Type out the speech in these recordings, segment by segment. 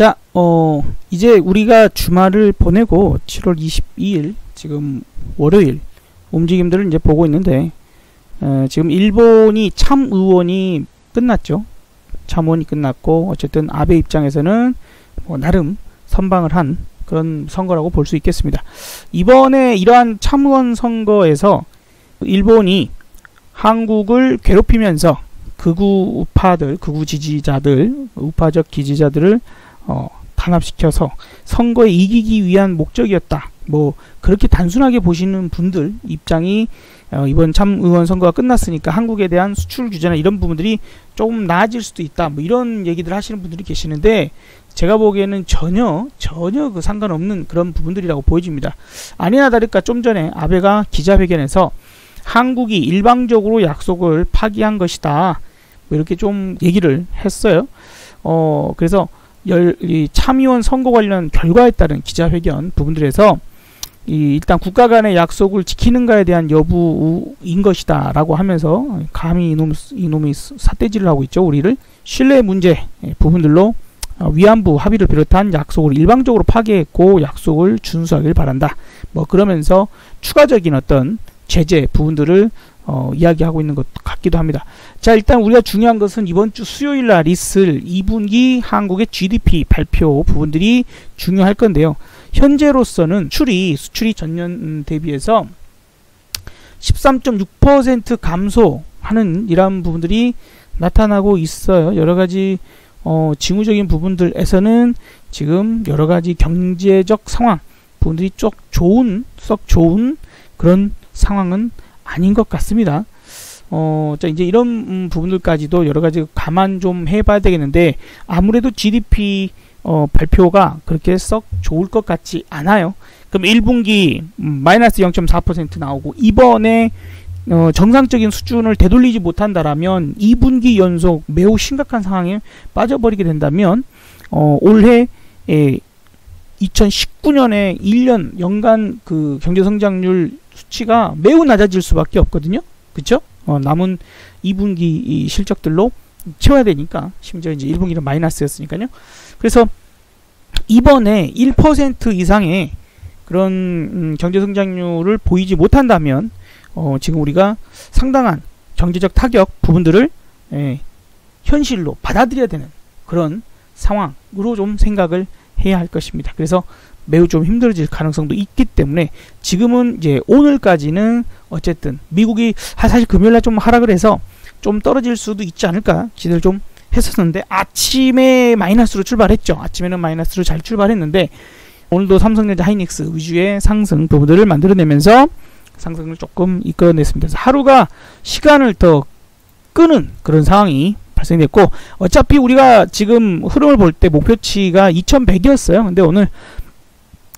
자, 이제 우리가 주말을 보내고 7월 22일 지금 월요일 움직임들을 이제 보고 있는데, 지금 일본이 참의원이 끝났죠. 참의원이 끝났고, 어쨌든 아베 입장에서는 뭐 나름 선방을 한 그런 선거라고 볼 수 있겠습니다. 이번에 이러한 참의원 선거에서 일본이 한국을 괴롭히면서 극우 우파들, 극우 지지자들, 우파적 지지자들을 단합시켜서 선거에 이기기 위한 목적이었다. 뭐 그렇게 단순하게 보시는 분들 입장이 이번 참의원 선거가 끝났으니까 한국에 대한 수출 규제나 이런 부분들이 조금 나아질 수도 있다. 뭐 이런 얘기들 하시는 분들이 계시는데, 제가 보기에는 전혀 그 상관없는 그런 부분들이라고 보여집니다. 아니나 다를까 좀 전에 아베가 기자회견에서 한국이 일방적으로 약속을 파기한 것이다. 뭐 이렇게 좀 얘기를 했어요. 그래서 이 참의원 선거 관련 결과에 따른 기자회견 부분들에서 일단 국가 간의 약속을 지키는가에 대한 여부인 것이다 라고 하면서 감히 이놈이 삿대질을 하고 있죠. 우리를 신뢰 문제 부분들로 위안부 합의를 비롯한 약속을 일방적으로 파기했고 약속을 준수하길 바란다. 뭐 그러면서 추가적인 어떤 제재 부분들을 이야기하고 있는 것 같기도 합니다. 자, 일단 우리가 중요한 것은 이번 주 수요일 날 있을 2분기 한국의 GDP 발표 부분들이 중요할 건데요. 현재로서는 수출이 전년 대비해서 13.6% 감소하는 이러한 부분들이 나타나고 있어요. 여러가지 징후적인 부분들에서는 지금 여러가지 경제적 상황 부분들이 썩 좋은 그런 상황은 아닌 것 같습니다. 자, 이제 이런 부분들까지도 여러가지 감안 좀 해봐야 되겠는데, 아무래도 GDP 발표가 그렇게 썩 좋을 것 같지 않아요. 그럼 1분기 마이너스 0.4% 나오고, 이번에 정상적인 수준을 되돌리지 못한다라면 2분기 연속 매우 심각한 상황에 빠져버리게 된다면 올해 2019년에 1년 연간 그 경제성장률 수치가 매우 낮아질 수밖에 없거든요. 그쵸? 남은 2분기 이 실적들로 채워야 되니까, 심지어 이제 1분기는 마이너스였으니까요. 그래서 이번에 1% 이상의 그런 경제성장률을 보이지 못한다면 지금 우리가 상당한 경제적 타격 부분들을 현실로 받아들여야 되는 그런 상황으로 좀 생각을 해야 할 것입니다. 그래서 매우 좀 힘들어질 가능성도 있기 때문에 지금은 이제 오늘까지는 어쨌든 미국이 사실 금요일날 좀 하락을 해서 좀 떨어질 수도 있지 않을까 기대를 좀 했었는데, 아침에 마이너스로 출발했죠. 아침에는 마이너스로 잘 출발했는데 오늘도 삼성전자 하이닉스 위주의 상승 부분들을 만들어내면서 상승을 조금 이끌어냈습니다. 그래서 하루가 시간을 더 끄는 그런 상황이 발생됐고, 어차피 우리가 지금 흐름을 볼 때 목표치가 2100이었어요. 근데 오늘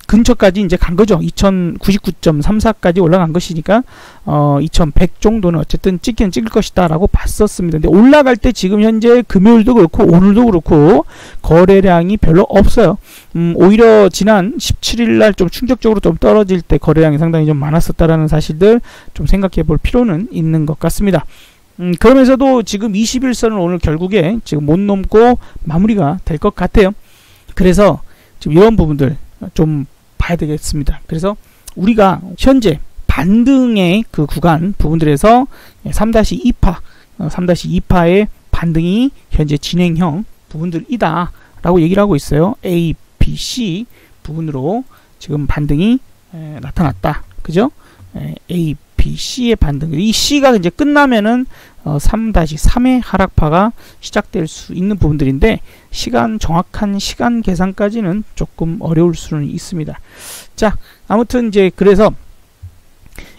근처까지 이제 간 거죠. 2099.34까지 올라간 것이니까 2100 정도는 어쨌든 찍긴 찍을 것이다 라고 봤었습니다. 근데 올라갈 때 지금 현재 금요일도 그렇고 오늘도 그렇고 거래량이 별로 없어요. 오히려 지난 17일 날 좀 충격적으로 좀 떨어질 때 거래량이 상당히 좀 많았었다라는 사실들 좀 생각해 볼 필요는 있는 것 같습니다. 그러면서도 지금 21선을 오늘 결국에 지금 못 넘고 마무리가 될 것 같아요. 그래서 지금 이런 부분들 좀 봐야 되겠습니다. 그래서 우리가 현재 반등의 그 구간 부분들에서 3-2파, 3-2파의 반등이 현재 진행형 부분들이다 라고 얘기를 하고 있어요. A, B, C 부분으로 지금 반등이 나타났다. 그죠? A, B, C의 반등. 이 C가 이제 끝나면은 3-3의 하락파가 시작될 수 있는 부분들인데, 정확한 시간 계산까지는 조금 어려울 수는 있습니다. 자, 아무튼 이제 그래서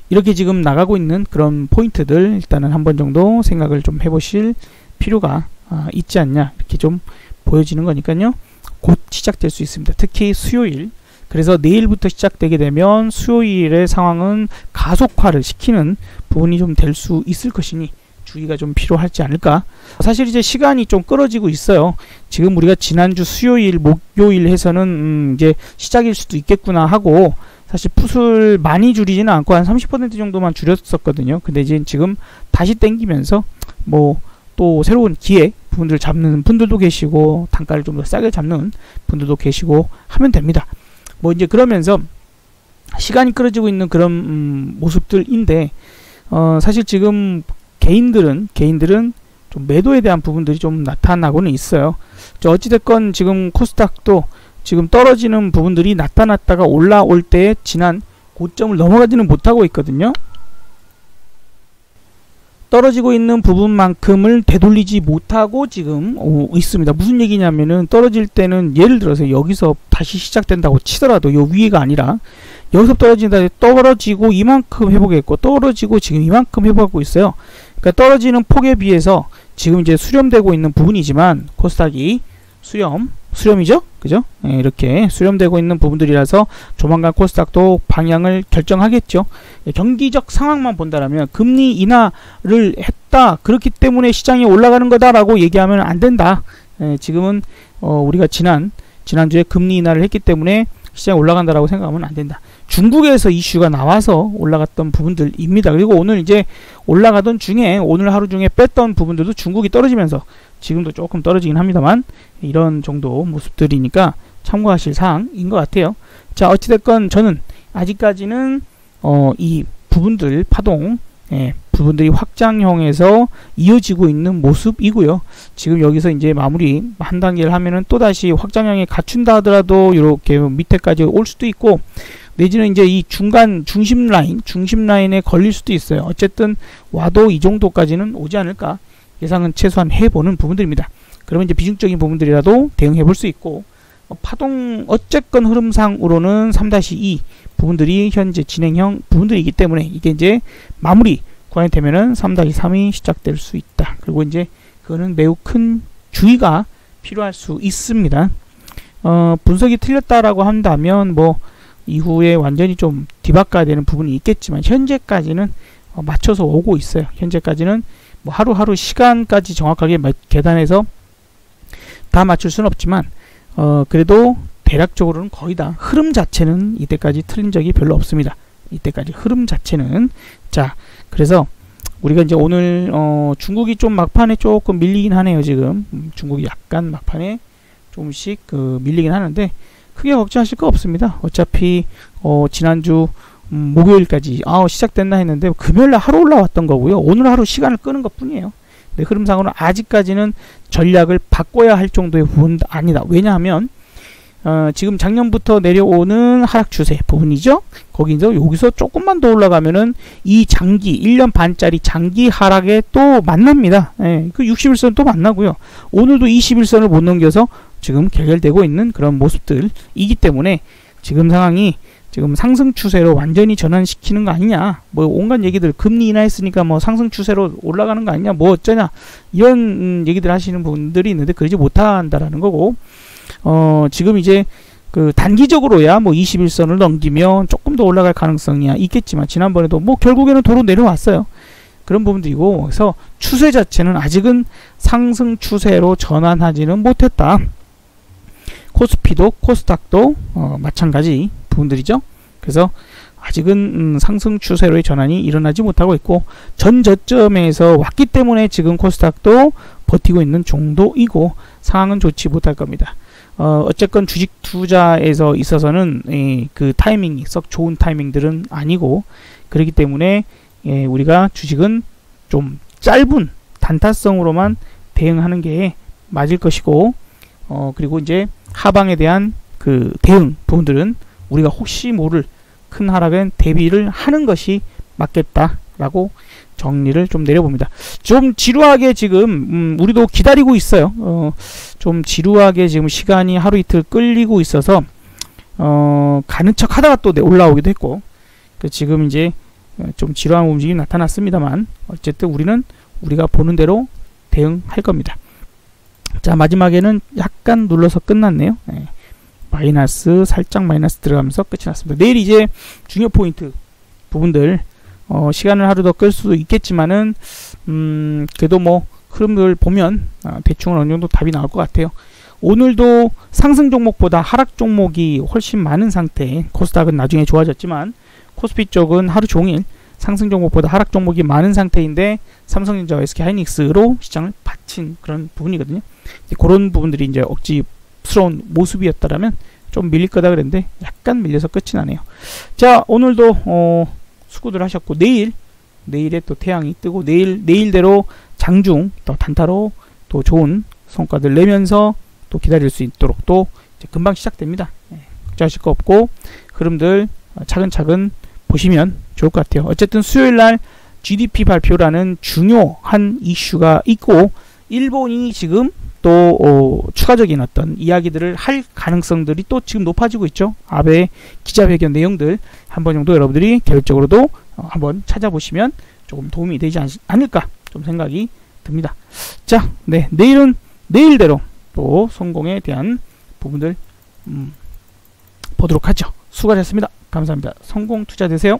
이렇게 지금 나가고 있는 그런 포인트들 일단은 한 번 정도 생각을 좀 해보실 필요가 있지 않냐, 이렇게 좀 보여지는 거니까요. 곧 시작될 수 있습니다. 특히 수요일. 그래서 내일부터 시작되게 되면 수요일의 상황은 가속화를 시키는 부분이 좀 될 수 있을 것이니 주의가 좀 필요하지 않을까. 사실 이제 시간이 좀 끌어지고 있어요. 지금 우리가 지난주 수요일, 목요일 해서는 이제 시작일 수도 있겠구나 하고, 사실 풋을 많이 줄이지는 않고 한 30% 정도만 줄였었거든요. 근데 이제 지금 다시 땡기면서 뭐 또 새로운 기회 부분들 잡는 분들도 계시고 단가를 좀 더 싸게 잡는 분들도 계시고 하면 됩니다. 뭐 이제 그러면서 시간이 끌어지고 있는 그런 모습들인데 사실 지금 개인들은 좀 매도에 대한 부분들이 좀 나타나고는 있어요. 어찌됐건 지금 코스닥도 지금 떨어지는 부분들이 나타났다가 올라올 때 지난 고점을 넘어가지는 못하고 있거든요. 떨어지고 있는 부분만큼을 되돌리지 못하고 지금 있습니다. 무슨 얘기냐면은 떨어질 때는 예를 들어서 여기서 다시 시작된다고 치더라도 요 위가 아니라 여기서 떨어지고 이만큼 회복했고 떨어지고 지금 이만큼 회복하고 있어요. 그러니까 떨어지는 폭에 비해서 지금 이제 수렴되고 있는 부분이지만 코스닥이 수렴이죠? 그죠? 네, 이렇게 수렴되고 있는 부분들이라서 조만간 코스닥도 방향을 결정하겠죠. 경기적 상황만 본다라면 금리 인하를 했다. 그렇기 때문에 시장이 올라가는 거다라고 얘기하면 안 된다. 지금은 우리가 지난주에 금리 인하를 했기 때문에 시장이 올라간다라고 생각하면 안 된다. 중국에서 이슈가 나와서 올라갔던 부분들입니다. 그리고 오늘 이제 올라가던 중에 오늘 하루 중에 뺐던 부분들도 중국이 떨어지면서 지금도 조금 떨어지긴 합니다만 이런 정도 모습들이니까 참고하실 사항인 것 같아요. 자, 어찌됐건 저는 아직까지는 이 부분들 파동 부분들이 확장형에서 이어지고 있는 모습이고요. 지금 여기서 이제 마무리 한 단계를 하면은 또다시 확장형에 갖춘다 하더라도 이렇게 밑에까지 올 수도 있고 내지는 이제 이 중심 라인에 걸릴 수도 있어요. 어쨌든 와도 이 정도까지는 오지 않을까 예상은 최소한 해보는 부분들입니다. 그러면 이제 비중적인 부분들이라도 대응해 볼 수 있고 파동 어쨌건 흐름상으로는 3-2 부분들이 현재 진행형 부분들이기 때문에 이게 이제 마무리 구간이 되면은 3-3이 시작될 수 있다. 그리고 이제 그거는 매우 큰 주의가 필요할 수 있습니다. 분석이 틀렸다라고 한다면 뭐 이후에 완전히 좀 뒤바꿔야 되는 부분이 있겠지만 현재까지는 맞춰서 오고 있어요. 현재까지는 뭐 하루하루 시간까지 정확하게 계산해서 다 맞출 수는 없지만 그래도 대략적으로는 거의 다 흐름 자체는 이때까지 틀린 적이 별로 없습니다. 이때까지 흐름 자체는 자 그래서 우리가 이제 오늘 중국이 좀 막판에 조금 밀리긴 하네요. 지금 중국이 약간 막판에 조금씩 밀리긴 하는데 크게 걱정하실 거 없습니다. 어차피 지난주 목요일까지 시작됐나 했는데 금요일날 하루 올라왔던 거고요. 오늘 하루 시간을 끄는 것 뿐이에요. 근데 흐름상으로는 아직까지는 전략을 바꿔야 할 정도의 부분은 아니다. 왜냐하면 지금 작년부터 내려오는 하락 추세 부분이죠. 거기서 여기서 조금만 더 올라가면은 이 장기 1년 반짜리 장기 하락에 또 만납니다. 그 60일선 또 만나고요. 오늘도 21선을 못 넘겨서 지금 결렬되고 있는 그런 모습들이기 때문에 지금 상황이 지금 상승 추세로 완전히 전환시키는 거 아니냐, 뭐 온갖 얘기들 금리 인하했으니까 뭐 상승 추세로 올라가는 거 아니냐, 뭐 어쩌냐 이런 얘기들 하시는 분들이 있는데 그러지 못한다라는 거고, 지금 이제 그 단기적으로야 뭐 21선을 넘기면 조금 더 올라갈 가능성이야 있겠지만 지난번에도 뭐 결국에는 도로 내려왔어요. 그런 부분들이고, 그래서 추세 자체는 아직은 상승 추세로 전환하지는 못했다. 코스피도 코스닥도 마찬가지 부분들이죠. 그래서 아직은 상승 추세로의 전환이 일어나지 못하고 있고 전 저점에서 왔기 때문에 지금 코스닥도 버티고 있는 정도이고 상황은 좋지 못할 겁니다. 어쨌건 주식 투자에서 있어서는 그 타이밍이 썩 좋은 타이밍들은 아니고 그렇기 때문에 우리가 주식은 좀 짧은 단타성으로만 대응하는 게 맞을 것이고, 그리고 이제 하방에 대한 그 대응 부분들은 우리가 혹시 모를 큰 하락엔 대비를 하는 것이 맞겠다라고 정리를 좀 내려봅니다. 좀 지루하게 지금 우리도 기다리고 있어요. 좀 지루하게 지금 시간이 하루 이틀 끌리고 있어서 가는 척 하다가 또 올라오기도 했고, 지금 이제 좀 지루한 움직임이 나타났습니다만 어쨌든 우리가 보는 대로 대응할 겁니다. 자, 마지막에는 약간 눌러서 끝났네요. 살짝 마이너스 들어가면서 끝이 났습니다. 내일 이제 중요 포인트 부분들 시간을 하루 더 끌 수도 있겠지만은 그래도 뭐 흐름을 보면 대충은 어느 정도 답이 나올 것 같아요. 오늘도 상승 종목보다 하락 종목이 훨씬 많은 상태, 코스닥은 나중에 좋아졌지만 코스피 쪽은 하루 종일 상승 종목보다 하락 종목이 많은 상태인데 삼성전자와 SK하이닉스로 시장을 받친 그런 부분이거든요. 그런 부분들이 이제 억지스러운 모습이었다라면 좀 밀릴 거다 그랬는데 약간 밀려서 끝이 나네요. 자, 오늘도 수고들 하셨고 내일에 또 태양이 뜨고 내일대로 장중 또 단타로 또 좋은 성과들 내면서 또 기다릴 수 있도록 또 이제 금방 시작됩니다. 걱정하실 거 없고 흐름들 차근차근 보시면 좋을 것 같아요. 어쨌든 수요일날 GDP 발표라는 중요한 이슈가 있고 일본이 지금 또 추가적인 어떤 이야기들을 할 가능성들이 또 지금 높아지고 있죠. 아베 기자회견 내용들 한번 정도 여러분들이 계획적으로도 한번 찾아보시면 조금 도움이 되지 않을까 좀 생각이 듭니다. 자, 네, 내일은 내일대로 또 성공에 대한 부분들 보도록 하죠. 수고하셨습니다. 감사합니다. 성공 투자 되세요.